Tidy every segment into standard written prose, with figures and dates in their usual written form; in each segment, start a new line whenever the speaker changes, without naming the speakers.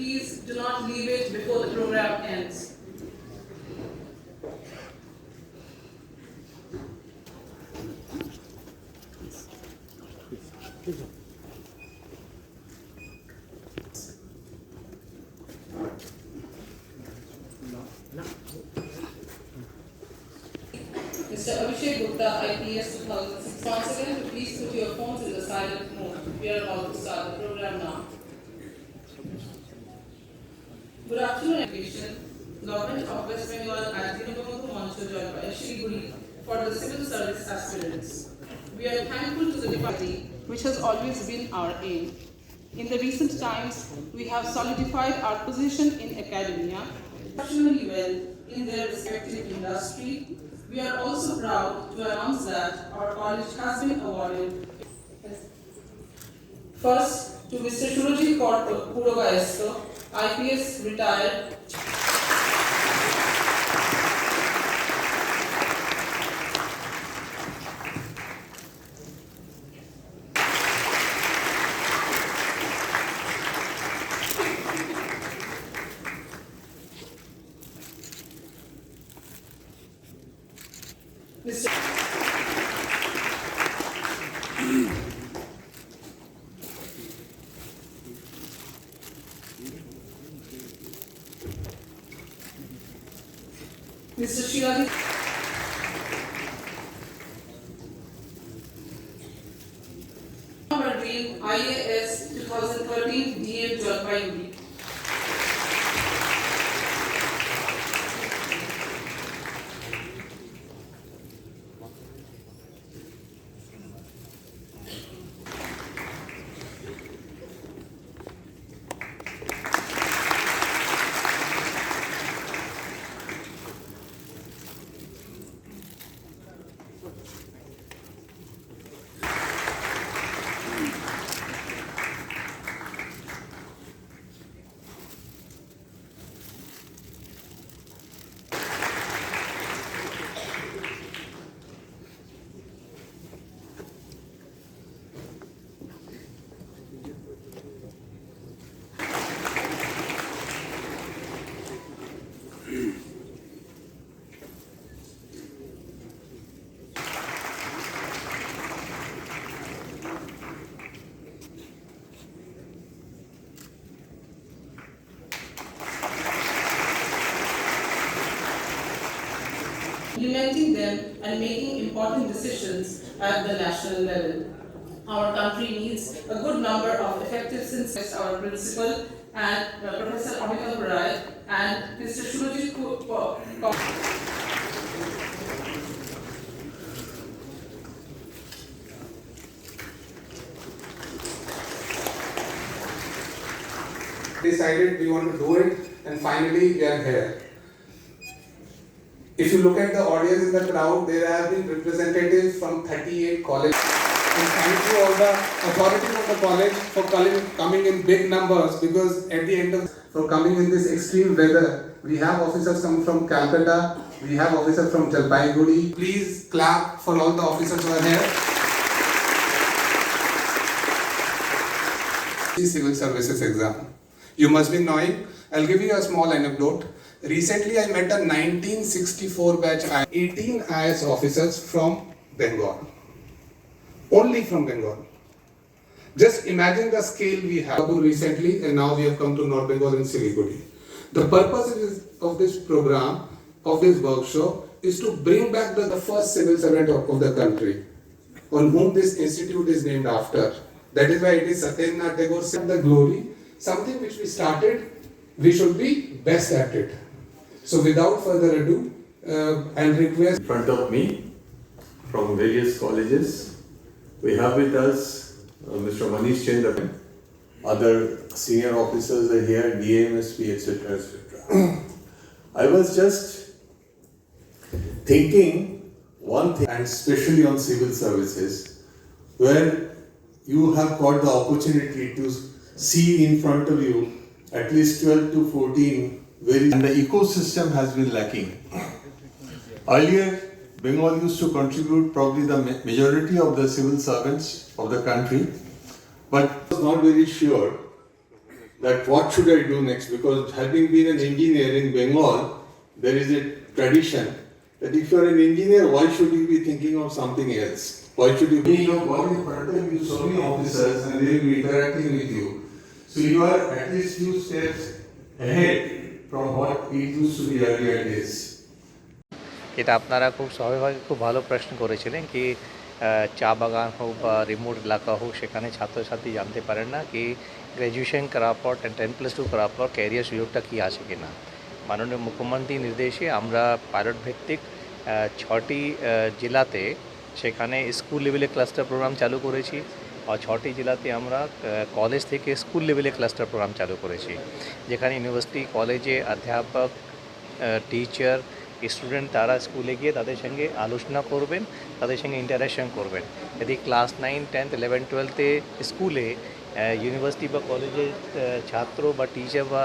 please do not leave it before the program ends. Mr. Abhishek Gupta, IPS 2006. Once again, to please put your phones in the silent mode. We are about to start the program now. Good afternoon, education. Government of West Bengal at Dinabandhu Mancho joined by Shri for the civil service aspirants. We are thankful to the department, which has always been our aim. In the recent times, we have solidified our position in academia exceptionally well in their respective industry. We are also proud to announce that our college has been awarded first to Mr. Surajit Purogayesko, IPS retired. Mr. Shiradi. Number Dream, IAS 2013 DM Jalpaiguri. Implementing them and making important decisions at the national level. Our country needs a good number of effective citizens. Our principal and Professor Amita Rai and Mr. Surajit
decided we want to do it, and finally we are here. If you look at the audience in the crowd, there have been representatives from 38 colleges. And thank you all the authorities of the college for coming in big numbers, because at the end of for coming in this extreme weather, we have officers come from Calcutta, we have officers from Jalpaiguri. Please clap for all the officers who are here. Civil services exam. You must be knowing. I'll give you a small anecdote. Recently, I met a 1964 batch, 18 IAS officers from Bengal. Only from Bengal. Just imagine the scale we have recently, and now we have come to North Bengal in Siliguri. The purpose of this program, of this workshop, is to bring back the first civil servant of the country, on whom this institute is named after. That is why it is Satyendranath Tagore said the glory, something which we started, we should be best at it. So without further ado, I'll request.
In front of me, from various colleges, we have with us Mr. Manish Chandra. Other senior officers are here, DMSP, etc. etc. I was just thinking one thing, and especially on civil services, where you have got the opportunity to see in front of you at least 12 to 14 and the ecosystem has been lacking. Earlier, Bengal used to contribute probably the majority of the civil servants of the country, but I was not very sure that what should I do next? Because having been an engineer in Bengal, there is a tradition that if you are an engineer, why should you be thinking of something else? Why should you be? You have got in front of you so many officers and they will be interacting with you. So you are at least few steps ahead from what it used to be earlier days.
এটা আপনারা খুব স্বাভাবিকভাবে খুব ভালো প্রশ্ন করেছিলেন কি চা বাগান হোক বা রিমোট এলাকা হোক সেখানে ছাত্রছাত্রী জানতে পারেন না কি গ্র্যাজুয়েশন করার পর 10+2 করার পর ক্যারিয়ার সুযোগটা কী আছে কি না। মাননীয় মুখ্যমন্ত্রীর নির্দেশে আমরা পাইলট ভিত্তিক 6টি জেলাতে সেখানে স্কুল লেভেলে ক্লাস্টার প্রোগ্রাম চালু করেছি আর 6টি জেলাতে আমরা কলেজ থেকে স্কুল লেভেলে ক্লাস্টার প্রোগ্রাম চালু করেছি, যেখানে ইউনিভার্সিটি কলেজে অধ্যাপক টিচার স্টুডেন্ট তারা স্কুলে গিয়ে তাদের সঙ্গে আলোচনা করবেন, তাদের সঙ্গে ইন্টারাকশন করবেন। যদি ক্লাস 9, 10, 11, 12-তে স্কুলে ইউনিভার্সিটি বা কলেজের ছাত্র বা টিচার বা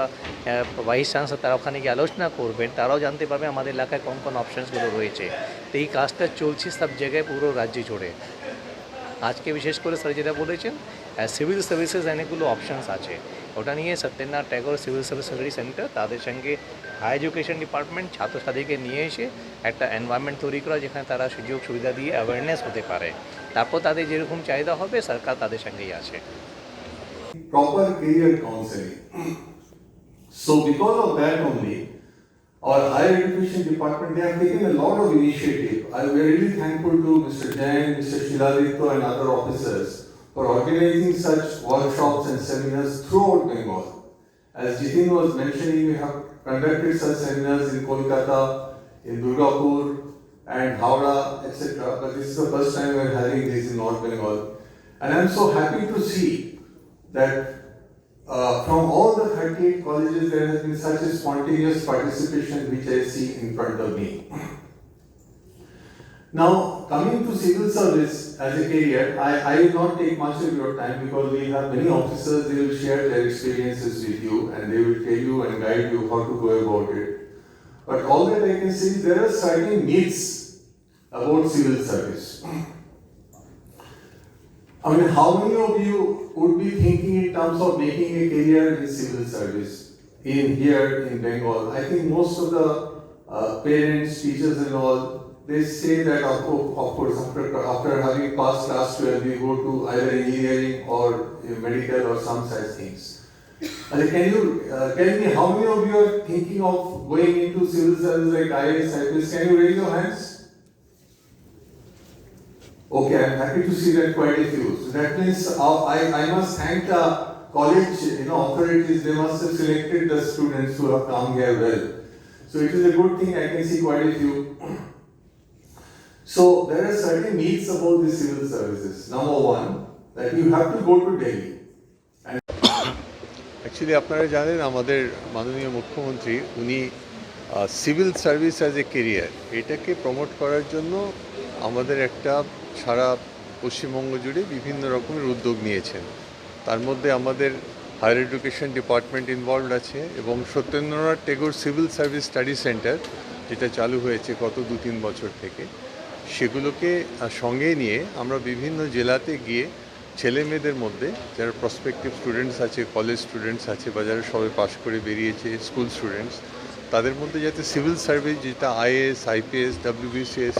ভাইস চ্যান্সেলর তারা ওখানে গিয়ে আলোচনা করবেন, তারাও জানতে পারবে আমাদের এলাকায় কোন কোন অপশানসগুলো রয়েছে। তো এই কাজটা চলছে সব জায়গায় পুরো রাজ্য জুড়ে। আজকে বিশেষ করে স্যার যেটা বলেছেন সিভিল সার্ভিসেস অনেকগুলো অপশানস আছে, ওটা নিয়ে Satyendranath Tagore civil service study centre তাদের সঙ্গে হাই এডুকেশন ডিপার্টমেন্ট ছাত্রছাত্রীকে নিয়ে এসে একটা এনভায়রনমেন্ট তৈরি করা যেখানে তারা সুযোগ সুবিধা দিয়ে অ্যাওয়ারনেস হতে পারে, তারপর তাদের যেরকম চাহিদা হবে সরকার তাদের সঙ্গেই আছে।
Proper career counseling. So because of that only, our higher education department, they have taken a lot of initiative. I'm really thankful to Mr. Jain, Mr. Shiladitya and other officers for organizing such workshops and seminars throughout Bengal. As Jitin was mentioning, we have conducted such seminars in Kolkata, in Durgapur and Howrah, etc. But this is the first time we are having this in North Bengal. And I'm so happy to see that from all the 38 colleges, there has been such a spontaneous participation which I see in front of me. Now, coming to civil service as a career, I will not take much of your time because we have many officers, they will share their experiences with you and they will tell you and guide you how to go about it. But all that I can say is there are certain myths about civil service. I mean, how many of you would be thinking in terms of making a career in civil service here in Bengal? I think most of the parents, teachers and all, they say that of course after having passed class 12, we go to either engineering or medical or some such things. And can you tell me how many of you are thinking of going into civil service like IAS, IPS? Can you raise your hands? Okay, I'm happy to see that quite a few. So that means I must thank the college, authorities. They must have selected the students who have come here well. So it is a good thing. I can see quite a few. So there are certain myths about the civil services. Number one, that you have to go to Delhi.
Actually আপনারা জানেন আমাদের মাননীয় মুখ্যমন্ত্রী উনি civil service as a career এটাকে promote করার জন্য আমাদের একটা সারা পশ্চিমবঙ্গ জুড়ে বিভিন্ন রকমের উদ্যোগ নিয়েছেন। তার মধ্যে আমাদের হায়ার এডুকেশন ডিপার্টমেন্ট ইনভলভড আছে এবং Satyendranath Tagore civil service study centre যেটা চালু হয়েছে গত 2-3 বছর থেকে, সেগুলোকে সঙ্গে নিয়ে আমরা বিভিন্ন জেলাতে গিয়ে ছেলে মেয়েদের মধ্যে যারা প্রসপেক্টিভ স্টুডেন্টস আছে, কলেজ স্টুডেন্টস আছে বা যারা সবাই পাশ করে বেরিয়েছে স্কুল স্টুডেন্টস, তাদের মধ্যে যাতে সিভিল সার্ভিস যেটা IAS, IPS, WBCS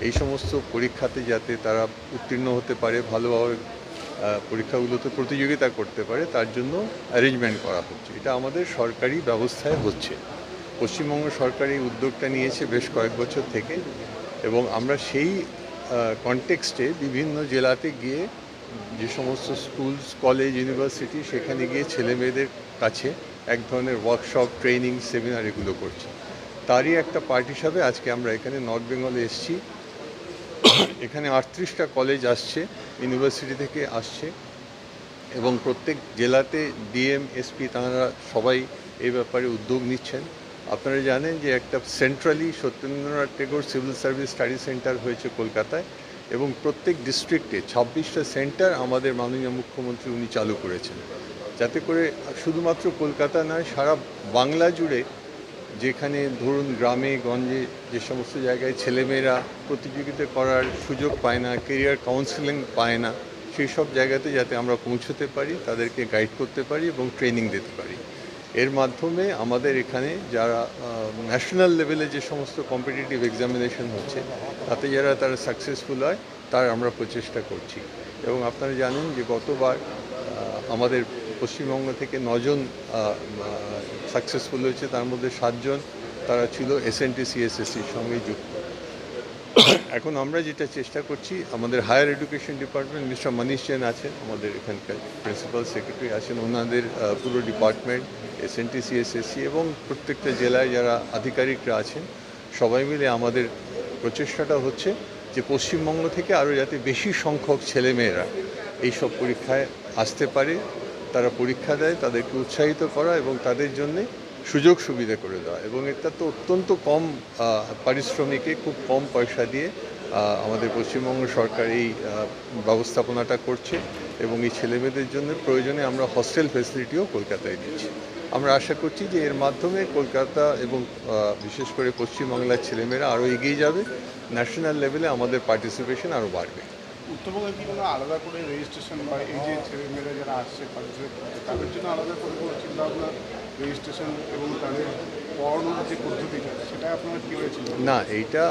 এই সমস্ত পরীক্ষাতে যাতে তারা উত্তীর্ণ হতে পারে, ভালোভাবে পরীক্ষাগুলোতে প্রতিযোগিতা করতে পারে, তার জন্য অ্যারেঞ্জমেন্ট করা হচ্ছে। এটা আমাদের সরকারি ব্যবস্থায় হচ্ছে। পশ্চিমবঙ্গ সরকার এই উদ্যোগটা নিয়েছে বেশ কয়েক বছর থেকে এবং আমরা সেই কনটেক্সটে বিভিন্ন জেলাতে গিয়ে যে সমস্ত স্কুলস, কলেজ, ইউনিভার্সিটি সেখানে গিয়ে ছেলে মেয়েদের কাছে এক ধরনের ওয়ার্কশপ, ট্রেনিং, সেমিনার এগুলো করছি। তারই একটা পার্ট হিসাবে আজকে আমরা এখানে নর্থ বেঙ্গলে এসেছি। এখানে 38টা কলেজ আসছে, ইউনিভার্সিটি থেকে আসছে এবং প্রত্যেক জেলাতে ডিএম, এসপি তাঁরা সবাই এই ব্যাপারে উদ্যোগ নিচ্ছেন। আপনারা জানেন যে একটা centrally Satyendranath Tagore civil service study centre হয়েছে কলকাতায় এবং প্রত্যেক ডিস্ট্রিক্টে 26টা সেন্টার আমাদের মাননীয় মুখ্যমন্ত্রী উনি চালু করেছেন, যাতে করে শুধুমাত্র কলকাতা নয় সারা বাংলা জুড়ে যেখানে ধরুন গ্রামে গঞ্জে যে সমস্ত জায়গায় ছেলেমেয়েরা প্রতিযোগিতা করার সুযোগ পায় না, কেরিয়ার কাউন্সেলিং পায় না, সেই সব জায়গাতে যাতে আমরা পৌঁছতে পারি, তাদেরকে গাইড করতে পারি এবং ট্রেনিং দিতে পারি। এর মাধ্যমে আমাদের এখানে যারা ন্যাশনাল লেভেলে যে সমস্ত কম্পিটিটিভ এক্সামিনেশন হচ্ছে তাতে যারা তারা সাকসেসফুল হয় তার আমরা প্রচেষ্টা করছি। এবং আপনারা জানেন যে গতবার আমাদের পশ্চিমবঙ্গ থেকে 9 জন সাকসেসফুল হয়েছে, তার মধ্যে 7 জন তারা ছিল SNT CSSCর সঙ্গে যুক্ত। এখন আমরা যেটা চেষ্টা করছি, আমাদের হায়ার এডুকেশন ডিপার্টমেন্ট মিস্টার মনীষ জৈন আছেন, আমাদের এখানকার প্রিন্সিপাল সেক্রেটারি আছেন, ওনাদের পুরো ডিপার্টমেন্ট SNT CSSC এবং প্রত্যেকটা জেলায় যারা আধিকারিকরা আছেন সবাই মিলে আমাদের প্রচেষ্টাটা হচ্ছে যে পশ্চিমবঙ্গ থেকে আরও যাতে বেশি সংখ্যক ছেলেমেয়েরা এইসব পরীক্ষায় আসতে পারে, তারা পরীক্ষা দেয়, তাদেরকে উৎসাহিত করা এবং তাদের জন্যে সুযোগ সুবিধা করে দেওয়া। এবং এটা তো অত্যন্ত কম পারিশ্রমিকে, খুব কম পয়সা দিয়ে আমাদের পশ্চিমবঙ্গ সরকার এই ব্যবস্থাপনাটা করছে এবং এই ছেলেমেয়েদের জন্য প্রয়োজনে আমরা হস্টেল ফেসিলিটিও কলকাতায় দিচ্ছি। আমরা আশা করছি যে এর মাধ্যমে কলকাতা এবং বিশেষ করে পশ্চিমবাংলার ছেলেমেয়েরা আরও এগিয়ে যাবে, ন্যাশনাল লেভেলে আমাদের পার্টিসিপেশন আরও বাড়বে।
উত্তরবঙ্গে কি কোনো আলাদা করে রেজিস্ট্রেশন বা এই যে ছেলেমেয়েরা যারা আসছে পার্টিসিপেট করছে তাদের জন্য আলাদা করে কোনো চিন্তাভাবনা, রেজিস্ট্রেশন এবং তাদের পড়ানোর যে পদ্ধতিটা সেটা আপনারা কী হয়েছিল?
না, এইটা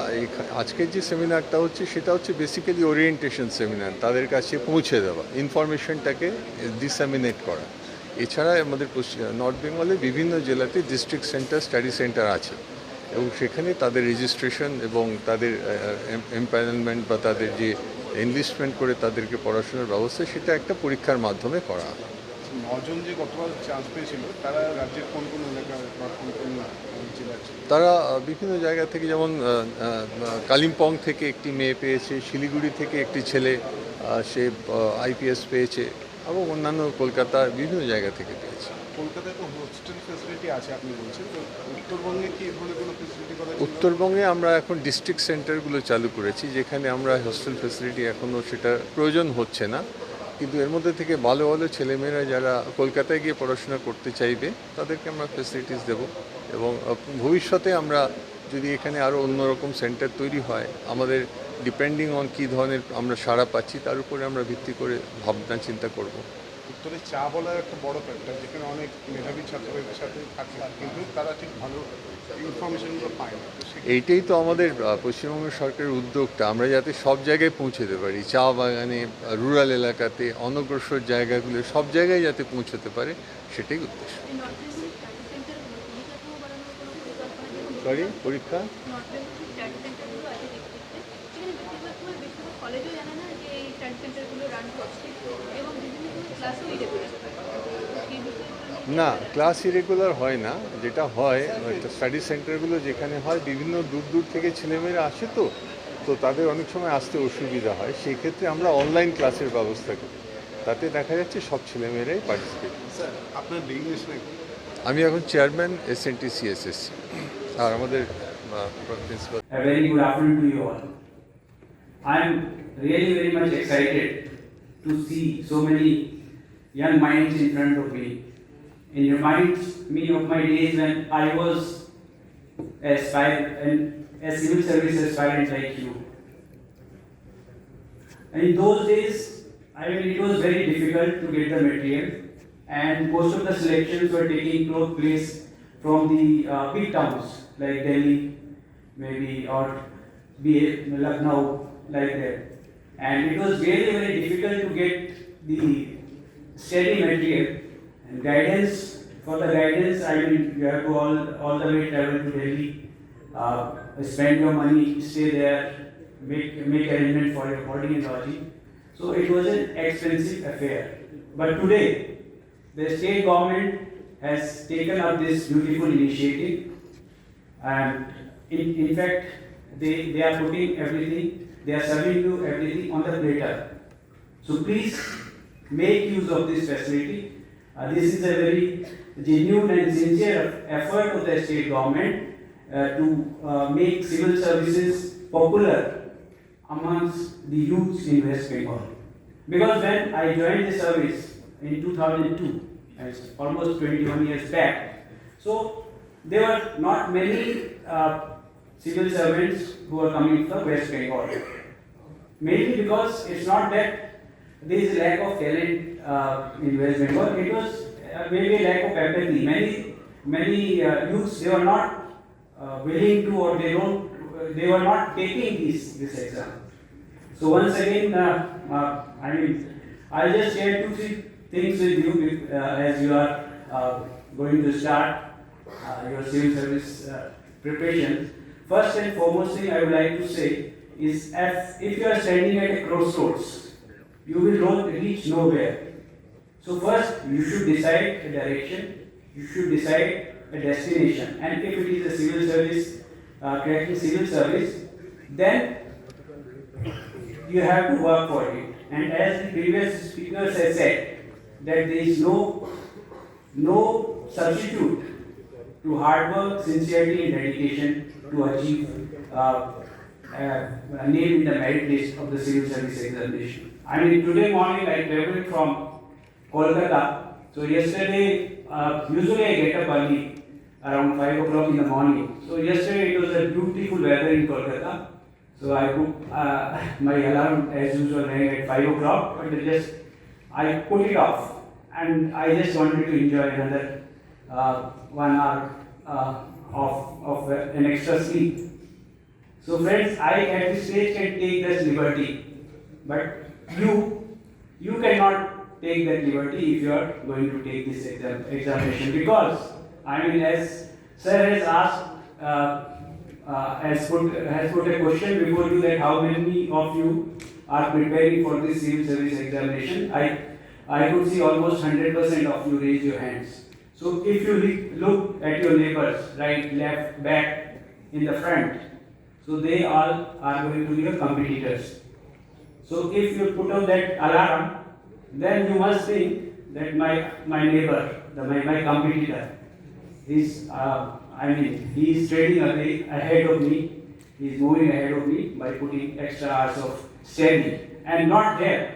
আজকের যে সেমিনারটা হচ্ছে সেটা হচ্ছে বেসিক্যালি ওরিয়েন্টেশন সেমিনার, তাদের কাছে পৌঁছে দেওয়া, ইনফরমেশনটাকে ডিসেমিনেট করা। এছাড়া আমাদের নর্থ বেঙ্গলে বিভিন্ন জেলাতে ডিস্ট্রিক্ট সেন্টার, স্টাডি সেন্টার আছে এবং সেখানে তাদের রেজিস্ট্রেশন এবং তাদের এমপ্যানেলমেন্ট বা তাদের যে এনলিস্টমেন্ট করে তাদেরকে পড়াশোনার ব্যবস্থা, সেটা একটা পরীক্ষার মাধ্যমে করা হয়।
9 জন যে গতবার চান্স পেয়েছিল তারা রাজ্যের কোন কোন এলাকা বা কোন কোন জেলা ছিল?
তারা বিভিন্ন জায়গা থেকে, যেমন কালিম্পং থেকে একটি মেয়ে পেয়েছে, শিলিগুড়ি থেকে একটি ছেলে সে IPS পেয়েছে এবং অন্যান্য কলকাতার বিভিন্ন জায়গা থেকে পেয়েছে।
কলকাতায় তো হোস্টেল ফেসিলিটি আছে আপনি বলছেন, তো উত্তরবঙ্গে কি এই ধরনের কোনো ফেসিলিটি কথা ছিল?
উত্তরবঙ্গে আমরা এখন ডিস্ট্রিক্ট সেন্টারগুলো চালু করেছি, যেখানে আমরা হোস্টেল ফেসিলিটি এখনও সেটা প্রয়োজন হচ্ছে না, কিন্তু এর মধ্যে থেকে ভালো ভালো ছেলেমেয়েরা যারা কলকাতায় গিয়ে পড়াশোনা করতে চাইবে তাদেরকে আমরা ফেসিলিটিস দেব। এবং ভবিষ্যতে আমরা যদি এখানে আরও অন্যরকম সেন্টার তৈরি হয়, আমাদের ডিপেন্ডিং অন কী ধরনের আমরা সাড়া পাচ্ছি তার উপরে আমরা ভিত্তি করে ভাবনা চিন্তা করব।
উত্তরে চা বলার একটা বড় ফ্যাক্টর, যেখানে অনেক মেধাবী ছাত্রদের সাথে থাকে কিন্তু তারা ঠিক ভালো ইনফরমেশনগুলো পায় না। তো
এইটাই তো আমাদের পশ্চিমবঙ্গ সরকারের উদ্যোগটা, আমরা যাতে সব জায়গায় পৌঁছতে পারি, চা বাগানে, রুরাল এলাকাতে, অনগ্রসর জায়গাগুলো সব জায়গায় যাতে পৌঁছতে পারে, সেটাই উদ্দেশ্য। সরি, পরীক্ষা না, ক্লাস ইরেগুলার হয় না। যেটা হয় স্টাডি সেন্টারগুলো যেখানে হয়, বিভিন্ন দূর দূর থেকে ছেলেমেয়েরা আসে, তো তাদের অনেক সময় আসতে অসুবিধা হয়, সেই ক্ষেত্রে আমরা অনলাইন ক্লাসের ব্যবস্থা করি, তাতে দেখা যাচ্ছে সব ছেলেমেয়েরাই পার্টিসিপেট।
স্যার আপনার ডিগনিশন?
আমি এখন চেয়ারম্যান SNT CSSC আর আমাদের principal.
A very good afternoon to you all. I am really very much excited to see so many young minds in front of me. It reminds me of my days when I was a civil service aspirant like you. And in those days, I mean, it was very difficult to get the material, and most of the selections were taking place from the big towns like Delhi, maybe, or Lucknow, like that. And it was very, very difficult to get the steady material and guidance. For the guidance, I mean, you have to all the way travel to Delhi, spend your money, stay there, make arrangement for your boarding and lodging. So it was an expensive affair. But today, the state government has taken up this beautiful initiative, and in fact, they are putting everything, they are serving you everything on the platter. So please make use of this facility. This is a very genuine and sincere effort of the state government to make civil services popular amongst the youths in West Bengal. Because when I joined the service in 2002, it's almost 21 years back, so there were not many civil servants who are coming from West Bengal. Mainly because it's not that there is a lack of talent in West Bengal. It was maybe a lack of empathy. Many youths, they were not willing to, or they were not taking this exam. So once again, I'll just share 2-3 things with you as you are going to start your civil service preparation. First and foremost thing I would like to say is, if you are standing at a crossroads, you will not reach nowhere. So first you should decide a direction, you should decide a destination, and if it is a civil service, cracking civil service, then you have to work for it. And as the previous speakers have said, that there is no substitute to hard work, sincerity and dedication to achieve a name in the merit list of the civil service examination. Today morning I traveled from Kolkata. So yesterday, usually I get up early, around 5 o'clock in the morning. So yesterday it was a beautiful weather in Kolkata. So I put my alarm as usual rang at 5 o'clock, but I put it off, and I just wanted to enjoy another 1 hour of an extra sleep. So friends, I at this stage can take this liberty, but you cannot take that liberty if you are going to take this examination, because as sir has asked, has put a question before you, that how many of you are preparing for this civil service examination. I could see almost 100% of you raise your hands. So if you look at your neighbors, right, left, back, in the front, so they all are going to be your competitors. So if you put on that alarm, then you must think that my neighbor, my competitor, is he is trading ahead of me, he is moving ahead of me by putting extra hours of study. And not there,